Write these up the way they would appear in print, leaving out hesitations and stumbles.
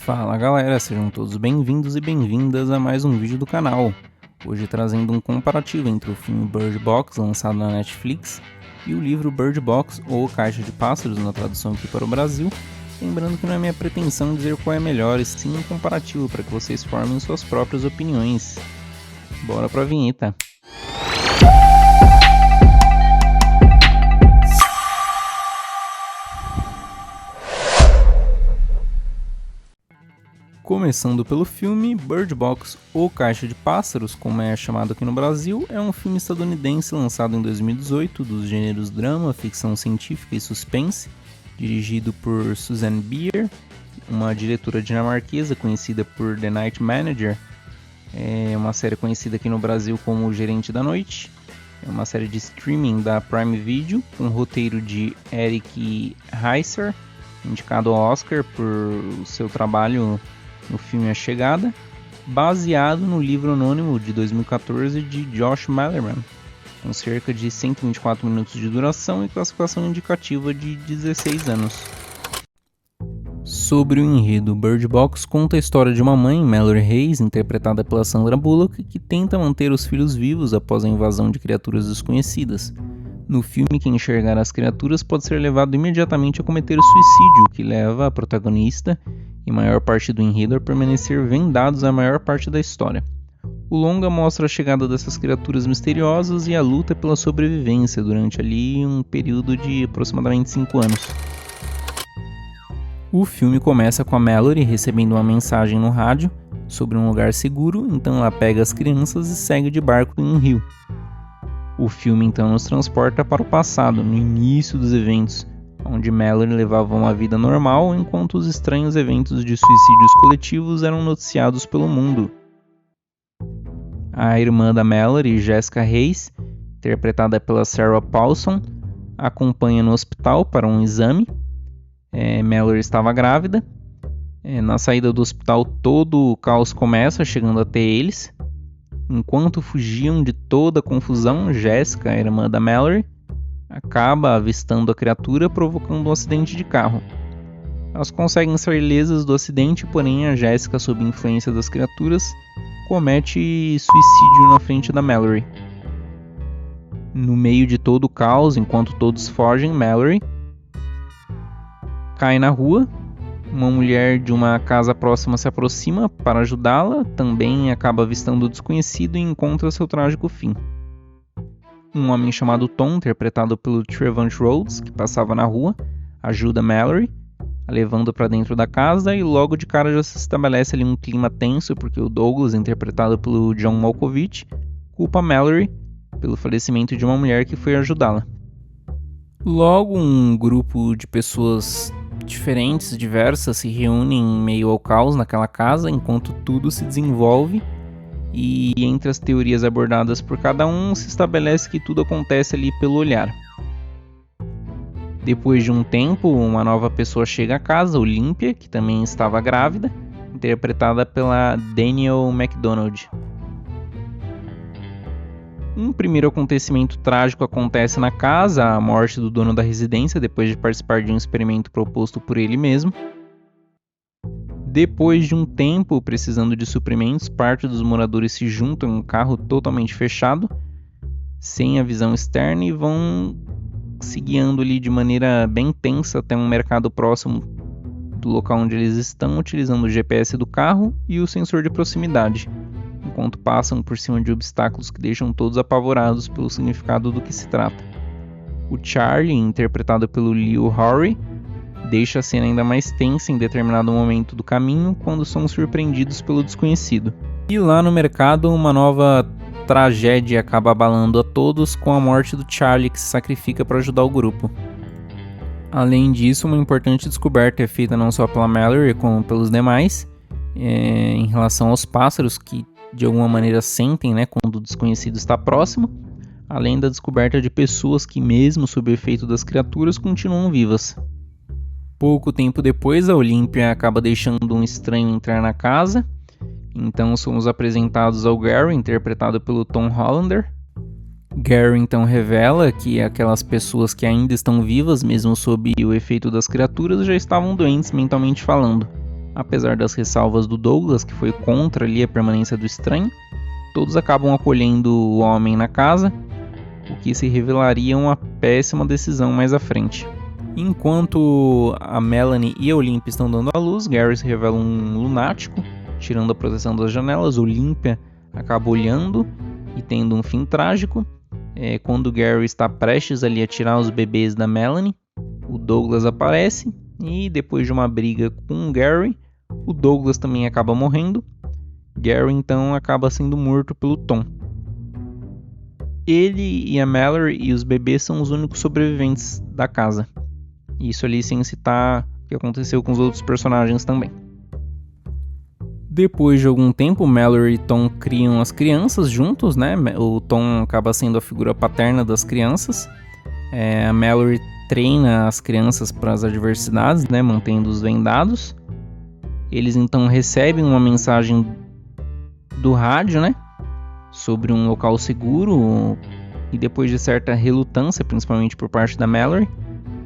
Fala galera, sejam todos bem-vindos e bem-vindas a mais um vídeo do canal. Hoje trazendo um comparativo entre o filme Bird Box, lançado na Netflix, e o livro Bird Box, ou Caixa de Pássaros, na tradução aqui para o Brasil. Lembrando que não é minha pretensão dizer qual é melhor, e sim um comparativo para que vocês formem suas próprias opiniões. Bora pra vinheta! Começando pelo filme, Bird Box, ou Caixa de Pássaros, como é chamado aqui no Brasil, é um filme estadunidense lançado em 2018 dos gêneros drama, ficção científica e suspense, dirigido por Susanne Bier, uma diretora dinamarquesa conhecida por The Night Manager, é uma série conhecida aqui no Brasil como O Gerente da Noite, é uma série de streaming da Prime Video, com roteiro de Eric Heiser, indicado ao Oscar por seu trabalho no filme A Chegada, baseado no livro anônimo de 2014 de Josh Malerman, com cerca de 124 minutos de duração e classificação indicativa de 16 anos. Sobre o enredo, Bird Box conta a história de uma mãe, Mallory Hayes, interpretada pela Sandra Bullock, que tenta manter os filhos vivos após a invasão de criaturas desconhecidas. No filme, quem enxergar as criaturas pode ser levado imediatamente a cometer o suicídio, o que leva a protagonista e maior parte do enredo a permanecer vendados a maior parte da história. O longa mostra a chegada dessas criaturas misteriosas e a luta pela sobrevivência durante ali um período de aproximadamente 5 anos. O filme começa com a Mallory recebendo uma mensagem no rádio sobre um lugar seguro, então ela pega as crianças e segue de barco em um rio. O filme então nos transporta para o passado, no início dos eventos, onde Mallory levava uma vida normal enquanto os estranhos eventos de suicídios coletivos eram noticiados pelo mundo. A irmã da Mallory, Jessica Hayes, interpretada pela Sarah Paulson, acompanha no hospital para um exame. Mallory estava grávida. Na saída do hospital todo o caos começa, chegando até eles. Enquanto fugiam de toda a confusão, Jessica, a irmã da Mallory, acaba avistando a criatura, provocando um acidente de carro. Elas conseguem sair ilesas do acidente, porém a Jessica, sob influência das criaturas, comete suicídio na frente da Mallory. No meio de todo o caos, enquanto todos fogem, Mallory cai na rua. Uma mulher de uma casa próxima se aproxima para ajudá-la, também acaba avistando o desconhecido e encontra seu trágico fim. Um homem chamado Tom, interpretado pelo Trevante Rhodes, que passava na rua, ajuda Mallory, a levando para dentro da casa, e logo de cara já se estabelece ali um clima tenso, porque o Douglas, interpretado pelo John Malkovich, culpa Mallory pelo falecimento de uma mulher que foi ajudá-la. Logo, um grupo de pessoas diferentes, diversas, se reúnem em meio ao caos naquela casa, enquanto tudo se desenvolve. E entre as teorias abordadas por cada um, se estabelece que tudo acontece ali pelo olhar. Depois de um tempo, uma nova pessoa chega à casa, Olympia, que também estava grávida, interpretada pela Danielle MacDonald. Um primeiro acontecimento trágico acontece na casa, a morte do dono da residência depois de participar de um experimento proposto por ele mesmo. Depois de um tempo precisando de suprimentos, parte dos moradores se juntam em um carro totalmente fechado, sem a visão externa, e vão se guiando ali de maneira bem tensa até um mercado próximo do local onde eles estão, utilizando o GPS do carro e o sensor de proximidade, enquanto passam por cima de obstáculos que deixam todos apavorados pelo significado do que se trata. O Charlie, interpretado pelo Leo Horry, deixa a cena ainda mais tensa em determinado momento do caminho, quando são surpreendidos pelo desconhecido. E lá no mercado, uma nova tragédia acaba abalando a todos, com a morte do Charlie, que se sacrifica para ajudar o grupo. Além disso, uma importante descoberta é feita não só pela Mallory, como pelos demais, em relação aos pássaros, que de alguma maneira sentem, quando o desconhecido está próximo, além da descoberta de pessoas que, mesmo sob o efeito das criaturas, continuam vivas. Pouco tempo depois, a Olympia acaba deixando um estranho entrar na casa. Então somos apresentados ao Gary, interpretado pelo Tom Hollander. Gary então revela que aquelas pessoas que ainda estão vivas, mesmo sob o efeito das criaturas, já estavam doentes mentalmente falando. Apesar das ressalvas do Douglas, que foi contra ali a permanência do estranho, todos acabam acolhendo o homem na casa, o que se revelaria uma péssima decisão mais à frente. Enquanto a Melanie e a Olympia estão dando à luz, Gary se revela um lunático, tirando a proteção das janelas. Olympia acaba olhando e tendo um fim trágico. Quando Gary está prestes ali a tirar os bebês da Melanie, o Douglas aparece e depois de uma briga com Gary, o Douglas também acaba morrendo. Gary então acaba sendo morto pelo Tom. Ele e a Mallory e os bebês são os únicos sobreviventes da casa. Isso ali sem citar o que aconteceu com os outros personagens também. Depois de algum tempo, Mallory e Tom criam as crianças juntos, né? O Tom acaba sendo a figura paterna das crianças. A Mallory treina as crianças para as adversidades, né? Mantendo-os vendados. Eles então recebem uma mensagem do rádio, né? Sobre um local seguro. E depois de certa relutância, principalmente por parte da Mallory,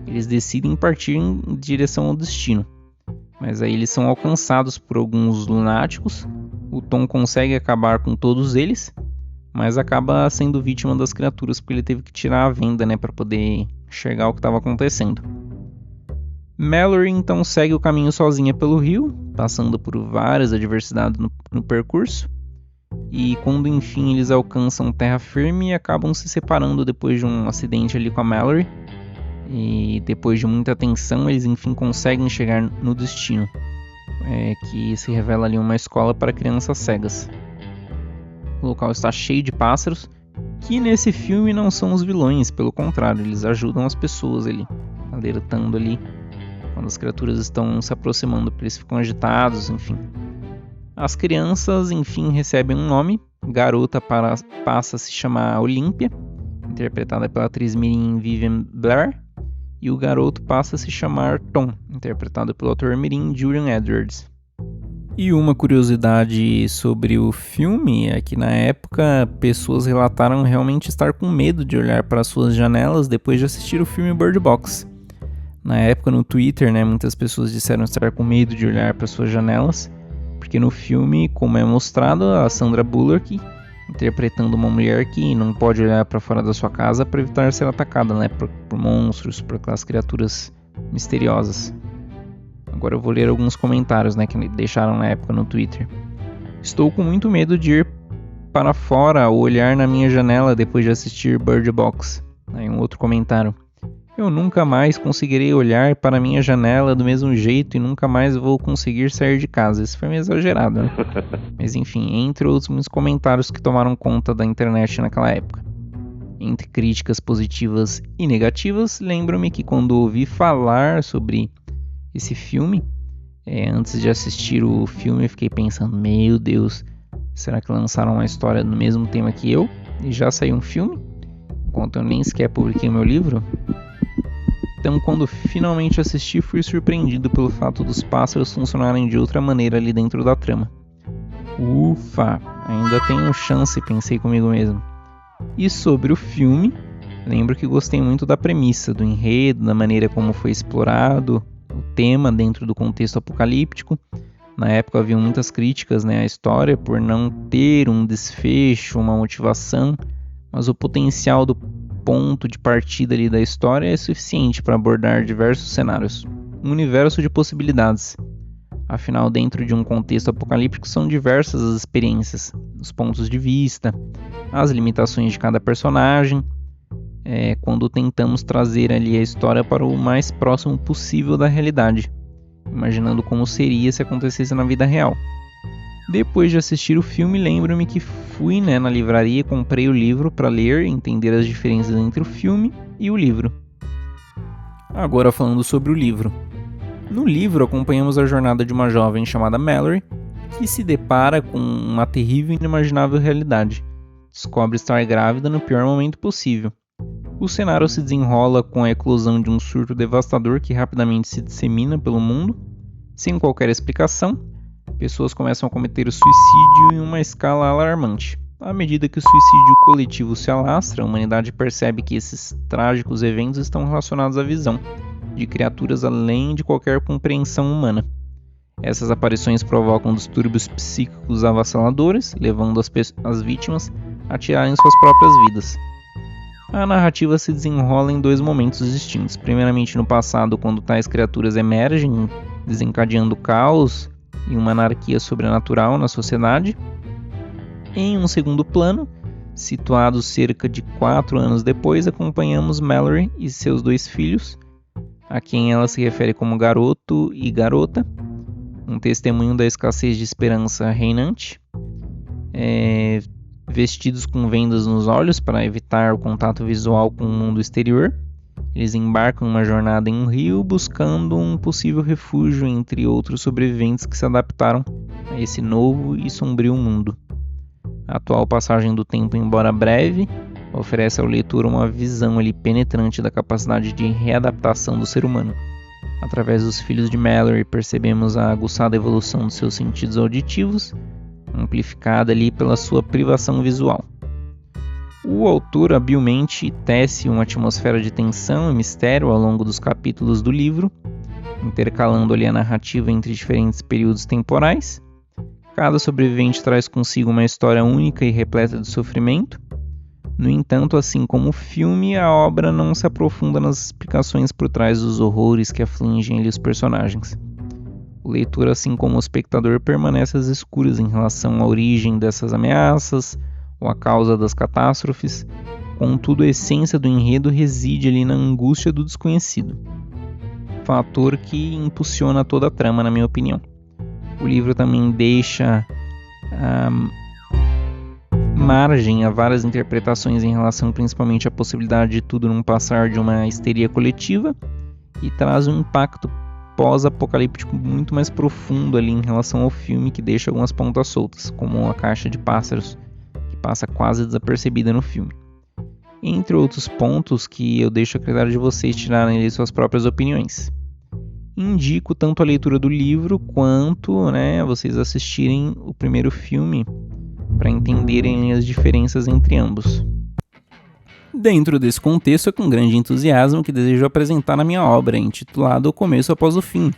eles decidem partir em direção ao destino. Mas aí eles são alcançados por alguns lunáticos. O Tom consegue acabar com todos eles, mas acaba sendo vítima das criaturas porque ele teve que tirar a venda, né, para poder enxergar o que estava acontecendo. Mallory então segue o caminho sozinha pelo rio, passando por várias adversidades no percurso. E quando enfim eles alcançam terra firme, acabam se separando depois de um acidente ali com a Mallory. E depois de muita tensão, eles enfim conseguem chegar no destino, que se revela ali uma escola para crianças cegas. O local está cheio de pássaros, que nesse filme não são os vilões, pelo contrário, eles ajudam as pessoas ali, alertando ali quando as criaturas estão se aproximando, porque eles ficam agitados, enfim. As crianças enfim recebem um nome, garota passa a se chamar Olympia, interpretada pela atriz mirim Vivian Blair. E o garoto passa a se chamar Tom, interpretado pelo ator mirim Julian Edwards. E uma curiosidade sobre o filme é que na época pessoas relataram realmente estar com medo de olhar para suas janelas depois de assistir o filme Bird Box. Na época no Twitter, né, muitas pessoas disseram estar com medo de olhar para suas janelas, porque no filme, como é mostrado, a Sandra Bullock interpretando uma mulher que não pode olhar para fora da sua casa para evitar ser atacada, né, por monstros, por aquelas criaturas misteriosas. Agora eu vou ler alguns comentários, né, que deixaram na época no Twitter. Estou com muito medo de ir para fora ou olhar na minha janela depois de assistir Bird Box. Aí um outro comentário. Eu nunca mais conseguirei olhar para a minha janela do mesmo jeito e nunca mais vou conseguir sair de casa. Isso foi meio exagerado, né? Mas enfim, entre outros muitos comentários que tomaram conta da internet naquela época. Entre críticas positivas e negativas, lembro-me que quando ouvi falar sobre esse filme, antes de assistir o filme eu fiquei pensando, meu Deus, será que lançaram uma história no mesmo tema que eu? E já saiu um filme? Enquanto eu nem sequer publiquei meu livro? Então, quando finalmente assisti, fui surpreendido pelo fato dos pássaros funcionarem de outra maneira ali dentro da trama. Ufa, ainda tenho chance, pensei comigo mesmo. E sobre o filme, lembro que gostei muito da premissa, do enredo, da maneira como foi explorado, o tema dentro do contexto apocalíptico. Na época havia muitas críticas, né, à história por não ter um desfecho, uma motivação, mas o potencial do ponto de partida ali da história é suficiente para abordar diversos cenários, um universo de possibilidades. Afinal, dentro de um contexto apocalíptico são diversas as experiências, os pontos de vista, as limitações de cada personagem, quando tentamos trazer ali a história para o mais próximo possível da realidade, imaginando como seria se acontecesse na vida real. Depois de assistir o filme, lembro-me que fui, na livraria, comprei o livro para ler e entender as diferenças entre o filme e o livro. Agora falando sobre o livro. No livro acompanhamos a jornada de uma jovem chamada Mallory, que se depara com uma terrível e inimaginável realidade. Descobre estar grávida no pior momento possível. O cenário se desenrola com a eclosão de um surto devastador que rapidamente se dissemina pelo mundo, sem qualquer explicação. Pessoas começam a cometer o suicídio em uma escala alarmante. À medida que o suicídio coletivo se alastra, a humanidade percebe que esses trágicos eventos estão relacionados à visão de criaturas além de qualquer compreensão humana. Essas aparições provocam distúrbios psíquicos avassaladores, levando as vítimas a tirarem suas próprias vidas. A narrativa se desenrola em dois momentos distintos. Primeiramente no passado, quando tais criaturas emergem, desencadeando caos e uma anarquia sobrenatural na sociedade. Em um segundo plano, situado cerca de 4 anos depois, acompanhamos Mallory e seus 2 filhos, a quem ela se refere como garoto e garota, um testemunho da escassez de esperança reinante, vestidos com vendas nos olhos para evitar o contato visual com o mundo exterior. Eles embarcam em uma jornada em um rio buscando um possível refúgio entre outros sobreviventes que se adaptaram a esse novo e sombrio mundo. A atual passagem do tempo, embora breve, oferece ao leitor uma visão penetrante da capacidade de readaptação do ser humano. Através dos filhos de Mallory, percebemos a aguçada evolução dos seus sentidos auditivos, amplificada pela sua privação visual. O autor habilmente tece uma atmosfera de tensão e mistério ao longo dos capítulos do livro, intercalando a narrativa entre diferentes períodos temporais. Cada sobrevivente traz consigo uma história única e repleta de sofrimento. No entanto, assim como o filme, a obra não se aprofunda nas explicações por trás dos horrores que afligem os personagens. O leitor, assim como o espectador, permanece às escuras em relação à origem dessas ameaças ou à causa das catástrofes. Contudo, a essência do enredo reside na angústia do desconhecido, fator que impulsiona toda a trama, na minha opinião. O livro também deixa margem a várias interpretações em relação principalmente à possibilidade de tudo não passar de uma histeria coletiva, e traz um impacto pós-apocalíptico muito mais profundo em relação ao filme, que deixa algumas pontas soltas, como a caixa de pássaros, que passa quase desapercebida no filme. Entre outros pontos que eu deixo a critério de vocês tirarem suas próprias opiniões. Indico tanto a leitura do livro quanto vocês assistirem o primeiro filme para entenderem as diferenças entre ambos. Dentro desse contexto, é com grande entusiasmo que desejo apresentar a minha obra, intitulada O Começo Após o Fim.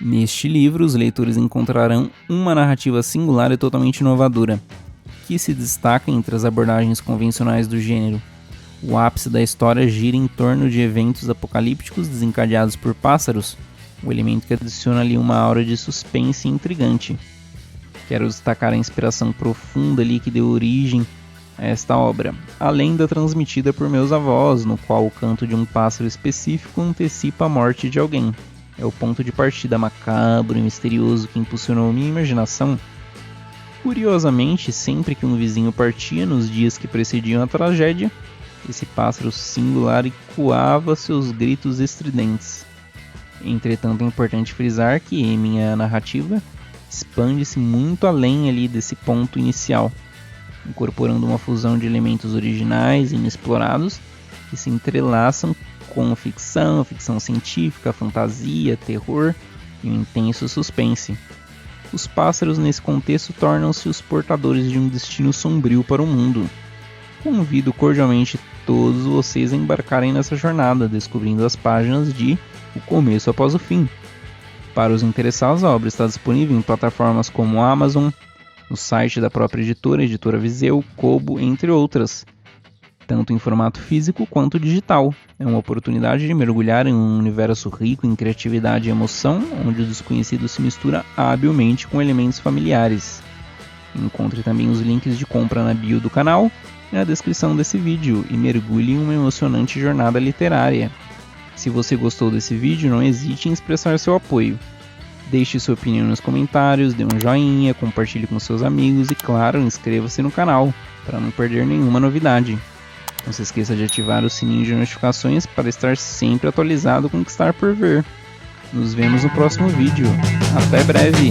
Neste livro, os leitores encontrarão uma narrativa singular e totalmente inovadora, que se destaca entre as abordagens convencionais do gênero. O ápice da história gira em torno de eventos apocalípticos desencadeados por pássaros, o elemento que adiciona uma aura de suspense intrigante. Quero destacar a inspiração profunda que deu origem a esta obra, além da transmitida por meus avós, no qual o canto de um pássaro específico antecipa a morte de alguém. É o ponto de partida macabro e misterioso que impulsionou minha imaginação. Curiosamente, sempre que um vizinho partia nos dias que precediam a tragédia, esse pássaro singular ecoava seus gritos estridentes. Entretanto, é importante frisar que minha narrativa expande-se muito além desse ponto inicial, incorporando uma fusão de elementos originais e inexplorados que se entrelaçam com ficção científica, fantasia, terror e um intenso suspense. Os pássaros nesse contexto tornam-se os portadores de um destino sombrio para o mundo. Convido cordialmente todos vocês a embarcarem nessa jornada, descobrindo as páginas de O Começo Após o Fim. Para os interessados, a obra está disponível em plataformas como Amazon, no site da própria editora Viseu, Kobo, entre outras, tanto em formato físico quanto digital. É uma oportunidade de mergulhar em um universo rico em criatividade e emoção, onde o desconhecido se mistura habilmente com elementos familiares. Encontre também os links de compra na bio do canal e na descrição desse vídeo, e mergulhe em uma emocionante jornada literária. Se você gostou desse vídeo, não hesite em expressar seu apoio. Deixe sua opinião nos comentários, dê um joinha, compartilhe com seus amigos e, claro, inscreva-se no canal para não perder nenhuma novidade. Não se esqueça de ativar o sininho de notificações para estar sempre atualizado com o que está por vir. Nos vemos no próximo vídeo. Até breve!